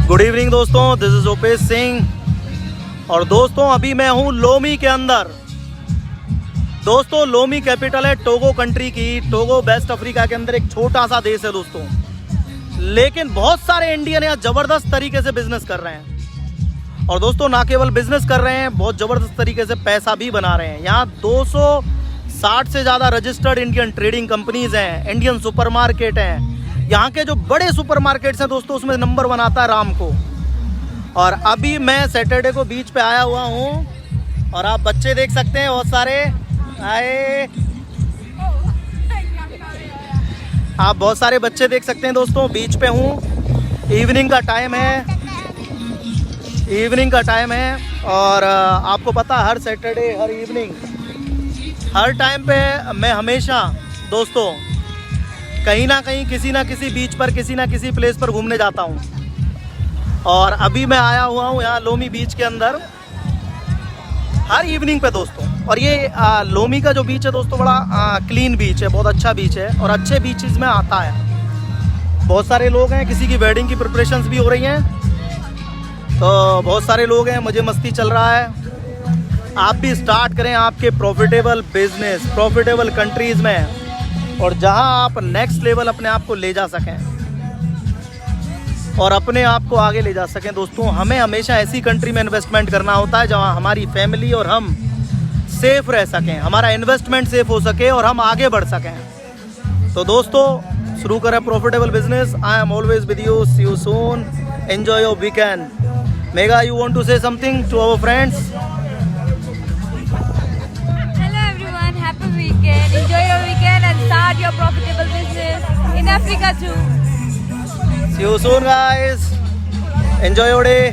Good evening दोस्तों, this is ओपेश Singh. और दोस्तों अभी मैं हूँ लोमी के अंदर। दोस्तों लोमी कैपिटल है टोगो कंट्री की। टोगो वेस्ट अफ्रीका के अंदर एक छोटा सा देश है दोस्तों, लेकिन बहुत सारे इंडियन यहाँ जबरदस्त तरीके से बिजनेस कर रहे हैं। और दोस्तों ना केवल बिजनेस कर रहे हैं, बहुत जबरदस्त तरीके से पैसा भी बना रहे हैं। यहाँ 260 से ज़्यादा रजिस्टर्ड इंडियन ट्रेडिंग कंपनीज हैं, इंडियन सुपरमार्केट हैं। यहाँ के जो बड़े सुपरमार्केट्स हैं दोस्तों, उसमें नंबर 1 आता है रामको। और अभी मैं सैटरडे को बीच पे आया हुआ हूँ और आप बच्चे देख सकते हैं बहुत सारे आए। आप बहुत सारे बच्चे देख सकते हैं दोस्तों, बीच पे हूँ। इवनिंग का टाइम है और आपको पता हर सैटरडे हर इवनिंग हर टाइम पे मैं हमेशा दोस्तों कहीं ना कहीं किसी ना किसी बीच पर किसी ना किसी प्लेस पर घूमने जाता हूँ। और अभी मैं आया हुआ हूँ यहाँ लोमी बीच के अंदर हर इवनिंग पे दोस्तों। और ये लोमी का जो बीच है दोस्तों बड़ा क्लीन बीच है, बहुत अच्छा बीच है और अच्छे बीचेस में आता है। बहुत सारे लोग हैं, किसी की वेडिंग की प्रिपरेशंस भी हो रही हैं, तो बहुत सारे लोग हैं, मुझे मस्ती चल रहा है। आप भी स्टार्ट करें आपके प्रॉफिटेबल बिजनेस प्रॉफिटेबल कंट्रीज़ में, और जहां आप नेक्स्ट लेवल अपने आप को ले जा सकें और अपने आप को आगे ले जा सकें। दोस्तों हमें हमेशा ऐसी कंट्री में इन्वेस्टमेंट करना होता है जहां हमारी फैमिली और हम सेफ रह सकें, हमारा इन्वेस्टमेंट सेफ हो सके और हम आगे बढ़ सकें। तो दोस्तों शुरू करें profitable business. I am always with you, see you soon, enjoy your weekend. मेगा, you want to say something to our friends? Weekend. Enjoy your weekend and start your profitable business in Africa too. See you soon guys. Enjoy your day.